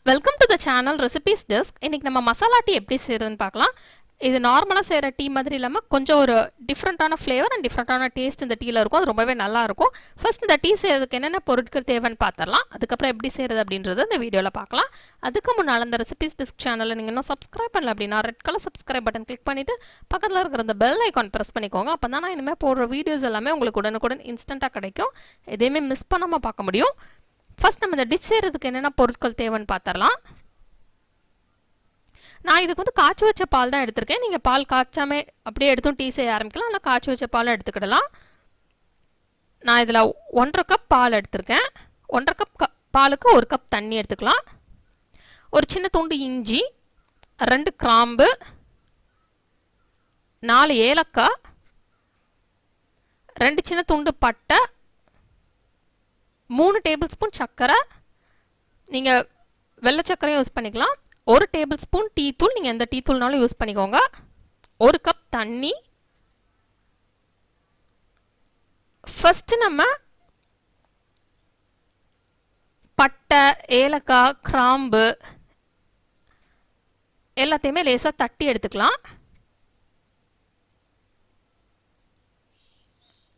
Welcome to the channel recipes desk. இன்றைக்கி நம்ம masala tea எப்படி செய்கிறதுன்னு பார்க்கலாம். இது நார்மலாக செய்கிற டீ மாதிரி இல்லாமல் கொஞ்சம் ஒரு டிஃப்ரெண்ட்டான ஃப்ளேவர் அண்ட் டிஃப்ரெண்ட்டான டேஸ்ட் இந்த டீயில் இருக்கும். அது ரொம்பவே நல்லாயிருக்கும். ஃபர்ஸ்ட் இந்த டீ செய்கிறதுக்கு என்னென்ன பொருட்கள் தேவைன்னு பார்த்துடலாம். அதுக்கப்புறம் எப்படி செய்கிறது அப்படின்றது இந்த வீடியோவில் பார்க்கலாம். அதுக்கு முன்னால் இந்த ரெசிபீஸ் டெஸ்க் சேனலை நீங்கள் இன்னும் சப்ஸ்கிரைப் பண்ணல அப்படின்னா red colour subscribe button click பண்ணிவிட்டு பக்கத்தில் இருக்கிற அந்த பெல் ஐக்கான் ப்ரெஸ் பண்ணிக்கோங்க. அப்போ தான் நான் இனிமேல் போடுற வீடியோஸ் எல்லாமே உங்களுக்கு உடனுக்குடன் இன்ஸ்டண்ட்டாக கிடைக்கும். எதையுமே மிஸ் பண்ணாமல் பார்க்க முடியும். ஃபர்ஸ்ட் நம்ம இந்த டிஷ் செய்கிறதுக்கு என்னென்ன பொருட்கள் தேவைன்னு பார்த்துடலாம். நான் இதுக்கு வந்து காய்ச்சி வச்ச பால் தான் எடுத்திருக்கேன். நீங்கள் பால் காய்ச்சாமே அப்படியே எடுத்தும் டீ செய்ய ஆரம்பிக்கலாம். ஆனால் காய்ச்சி வச்ச பால் எடுத்துக்கிடலாம். நான் இதில் 1.5 கப் பால் எடுத்திருக்கேன். 1.5 கப் பாலுக்கு 1 கப் தண்ணி எடுத்துக்கலாம். ஒரு சின்ன துண்டு இஞ்சி, 2 கிராம்பு, 4 ஏலக்காய், 2 சின்ன துண்டு பட்டை, 3 டேபிள் ஸ்பூன் சர்க்கரை, நீங்கள் வெள்ளை சர்க்கரையும் யூஸ் பண்ணிக்கலாம். 1 டேபிள் ஸ்பூன் டீ தூள், நீங்கள் எந்த டீ தூள்னாலும் யூஸ் பண்ணிக்கோங்க. 1 கப் தண்ணி. ஃபஸ்ட்டு நம்ம பட்டை, ஏலக்காய், கிராம்பு எல்லாத்தையுமே லேசாக தட்டி எடுத்துக்கலாம்.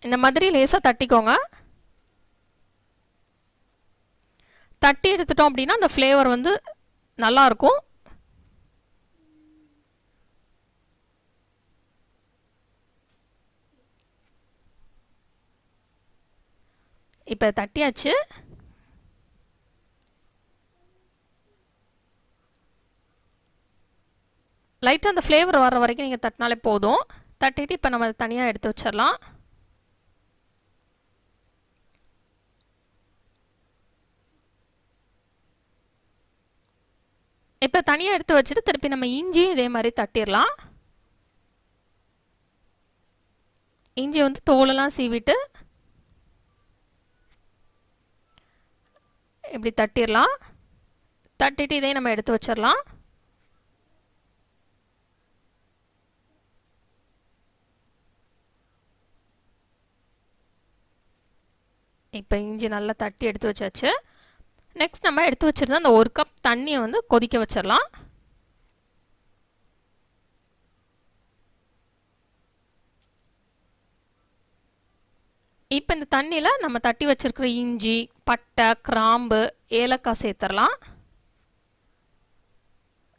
இந்த மாதிரி லேசாக தட்டிக்கோங்க. தட்டி எடுத்துட்டோம் அப்படின்னா அந்த ஃப்ளேவர் வந்து நல்லாயிருக்கும். இப்போ தட்டியாச்சு. லைட்டாக அந்த ஃப்ளேவர் வர வரைக்கும் நீங்கள் தட்டினாலே போதும். தட்டிட்டு இப்போ நம்ம தனியாக எடுத்து வச்சிடலாம். இப்போ தனியாக எடுத்து வச்சுட்டு திருப்பி நம்ம இஞ்சியும் இதே மாதிரி தட்டிடலாம். இஞ்சி வந்து தோலெல்லாம் சீவிட்டு இப்படி தட்டிடலாம். தட்டிட்டு இதையும் நம்ம எடுத்து வச்சிடலாம். இப்போ இஞ்சி நல்லா தட்டி எடுத்து வச்சாச்சு. நெக்ஸ்ட் நம்ம எடுத்து வச்சிருந்த அந்த 1 கப் தண்ணியை வந்து கொதிக்க வச்சிடலாம். இப்போ இந்த தண்ணியில் நம்ம தட்டி வச்சிருக்கிற இஞ்சி, பட்டை, கிராம்பு, ஏலக்காய் சேர்த்துடலாம்.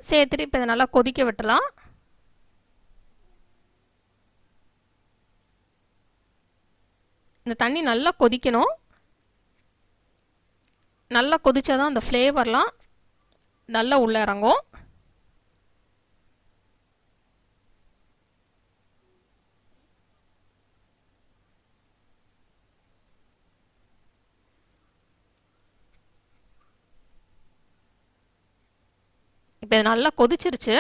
சேர்த்துட்டு இப்போ இதை நல்லா கொதிக்க விட்டுலாம். இந்த தண்ணி நல்லா கொதிக்கணும். நல்லா கொதிச்சாதான் அந்த ஃப்ளேவர்லாம் நல்லா உள்ளே இறங்கும். இப்போ இது நல்லா கொதிச்சிருச்சு.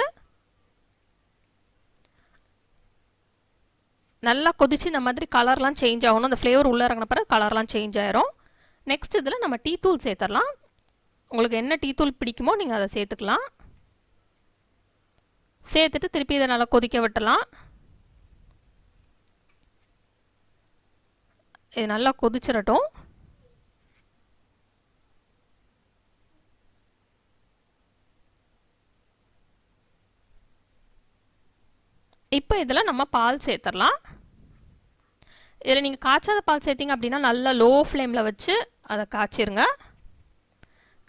நல்லா கொதிச்சு இந்த மாதிரி கலர்லாம் சேஞ்ச் ஆகணும். அந்த ஃப்ளேவர் உள்ளே இறங்கின பிறகு கலர்லாம் சேஞ்ச் ஆயிரும். நெக்ஸ்ட் இதில் நம்ம டீ தூள் சேர்த்துடலாம். உங்களுக்கு என்ன டீ தூள் பிடிக்குமோ நீங்கள் அதை சேர்த்துக்கலாம். சேர்த்துட்டு திருப்பி இதை நல்லா கொதிக்க விட்டலாம். இது நல்லா கொதிச்சிடட்டும். இப்போ இதில் நம்ம பால் சேர்த்துடலாம். இதில் நீங்கள் காய்ச்சாத பால் சேர்த்திங்க அப்படின்னா நல்லா லோ ஃப்ளேமில் வச்சு அதை காய்ச்சிருங்க.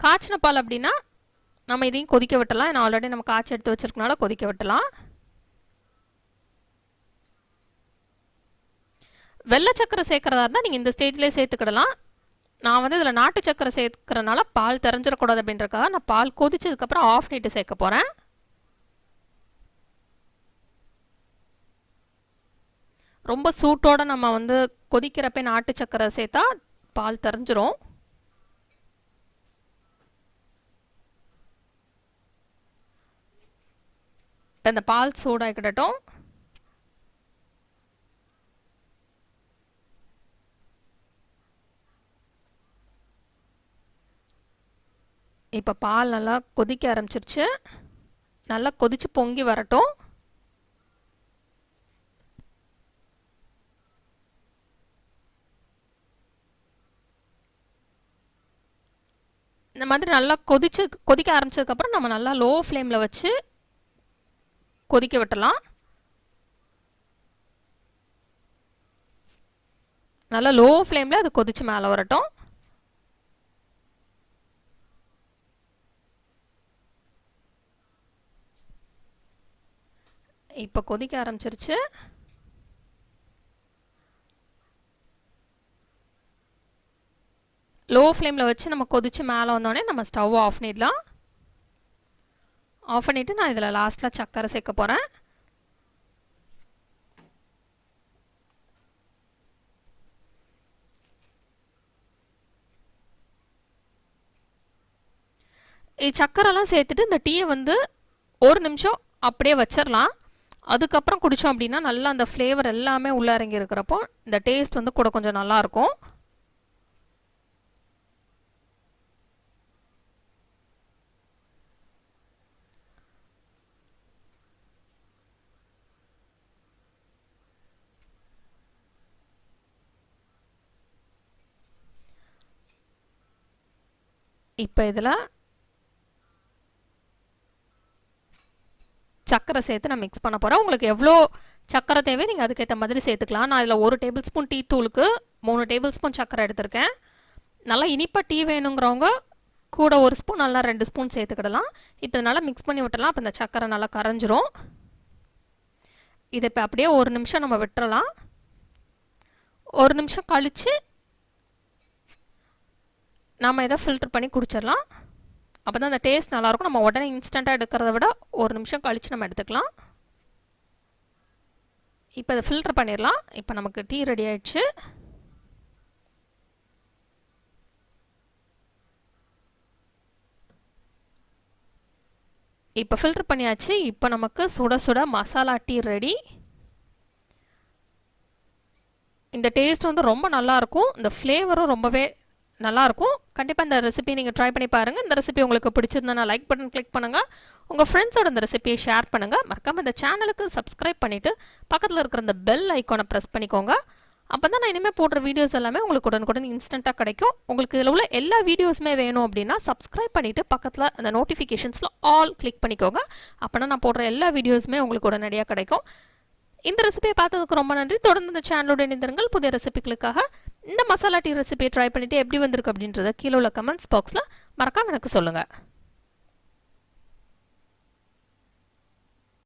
காய்ச்சின பால் அப்படின்னா நம்ம இதையும் கொதிக்க விட்டலாம். ஏன்னா ஆல்ரெடி நம்ம காய்ச்சி எடுத்து வச்சிருக்கனால கொதிக்க விட்டலாம். வெள்ளை சக்கரை சேர்க்குறதா இருந்தால் நீங்கள் இந்த ஸ்டேஜ்லேயே சேர்த்துக்கிடலாம். நான் வந்து இதில் நாட்டு சக்கரை சேர்க்குறனால பால் தெரிஞ்சிடக்கூடாது அப்படின்றக்காக நான் பால் கொதிச்சதுக்கப்புறம் ஆஃப் பண்ணிட்டு சேர்க்க போகிறேன். ரொம்ப சூட்டோடு நம்ம வந்து கொதிக்கிறப்ப நாட்டு சக்கரை சேர்த்தா பால் தெரிஞ்சிரும். இப்போ இந்த பால் சூடாகிக்கிடட்டும். இப்போ பால் நல்லா கொதிக்க ஆரம்பிச்சிருச்சு. நல்லா கொதிச்சு பொங்கி வரட்டும். இந்த மாதிரி நல்லா கொதிக்க ஆரம்பிச்சதுக்கப்புறம் நம்ம நல்லா லோ ஃப்ளேமில் வச்சு கொதிக்க விட்டலாம். நல்லா லோ ஃப்ளேமில் அது கொதிச்சு மேலே வரட்டும். இப்போ கொதிக்க ஆரம்பிச்சிருச்சு. லோ ஃப்ளேமில் வச்சு நம்ம கொதிச்சு மேலே வந்தோடனே நம்ம ஸ்டவ் ஆஃப் பண்ணிடலாம். ஆஃப் பண்ணிவிட்டு நான் இதில் லாஸ்ட்டில் சர்க்கரை சேர்க்க போகிறேன். சர்க்கரைலாம் சேர்த்துட்டு இந்த டீயை வந்து ஒரு நிமிஷம் அப்படியே வச்சிடலாம். அதுக்கப்புறம் குடித்தோம் அப்படின்னா நல்லா அந்த ஃப்ளேவர் எல்லாமே உள்ளே இறங்கி இருக்கிறப்போ இந்த டேஸ்ட் வந்து கூட கொஞ்சம் நல்லாயிருக்கும். இப்போ இதில் சர்க்கரை சேர்த்து நான் மிக்ஸ் பண்ண போகிறேன். உங்களுக்கு எவ்வளோ சர்க்கரை தேவை நீங்கள் அதுக்கேற்ற மாதிரி சேர்த்துக்கலாம். நான் இதில் 1 டேபிள் ஸ்பூன் டீ தூளுக்கு 3 டேபிள் ஸ்பூன் சர்க்கரை எடுத்திருக்கேன். நல்லா இனிப்பாக டீ வேணுங்கிறவங்க கூட 1 ஸ்பூன் நல்லா 2 ஸ்பூன் சேர்த்துக்கிடலாம். இப்போ இதனால் மிக்ஸ் பண்ணி விட்டுறலாம். அப்போ இந்த சர்க்கரை நல்லா கரைஞ்சிரும். இதை இப்போ அப்படியே 1 நிமிஷம் நம்ம விட்டுறலாம். 1 நிமிஷம் கழித்து நம்ம இதை ஃபில்டர் பண்ணி குடிச்சிடலாம். அப்போ தான் அந்த டேஸ்ட் நல்லாயிருக்கும். நம்ம உடனே இன்ஸ்டண்ட்டாக எடுக்கிறத விட 1 நிமிஷம் கழித்து நம்ம எடுத்துக்கலாம். இப்போ இதை ஃபில்டர் பண்ணிடலாம். இப்போ நமக்கு டீ ரெடி ஆயிடுச்சு. இப்போ ஃபில்டர் பண்ணியாச்சு. இப்போ நமக்கு சுட சுட மசாலா டீ ரெடி. இந்த டேஸ்ட் வந்து ரொம்ப நல்லாயிருக்கும். இந்த ஃப்ளேவரும் ரொம்பவே நல்லாயிருக்கும். கண்டிப்பாக இந்த ரெசிபி நீங்கள் ட்ரை பண்ணி பாருங்கள். இந்த ரெசிபி உங்களுக்கு பிடிச்சிருந்தா லைக் பட்டன் கிளிக் பண்ணுங்கள். உங்கள் ஃப்ரெண்ட்ஸோட இந்த ரெசிபியை ஷேர் பண்ணுங்கள். மறக்காமல் இந்த சேனலுக்கு சப்ஸ்கிரைப் பண்ணிவிட்டு பக்கத்தில் இருக்கிற இந்த பெல் ஐக்கானை ப்ரெஸ் பண்ணிக்கோங்க. அப்போ தான் நான் இனிமேல் போடுற வீடியோஸ் எல்லாமே உங்களுக்கு உடனுக்குடன் இன்ஸ்டண்ட்டாக கிடைக்கும். உங்களுக்கு இதில் உள்ள எல்லா வீடியோஸுமே வேணும் அப்படின்னா சப்ஸ்கிரைப் பண்ணிவிட்டு பக்கத்தில் அந்த நோட்டிஃபிகேஷன்ஸில் ஆல் கிளிக் பண்ணிக்கோங்க. அப்போனா நான் போடுற எல்லா வீடியோஸுமே உங்களுக்கு உடனடியாக கிடைக்கும். இந்த ரெசிபியை பார்த்ததுக்கு ரொம்ப நன்றி. தொடர்ந்து இந்த சேனலோட இணைந்திருங்கள் புதிய ரெசிபிகளுக்காக. இந்த மசாலா டீ ரெசிபியை ட்ரை பண்ணிவிட்டு எப்படி வந்திருக்கு அப்படின்றத கீழே உள்ள கமெண்ட்ஸ் பாக்ஸில் மறக்காமல் எனக்கு சொல்லுங்கள்.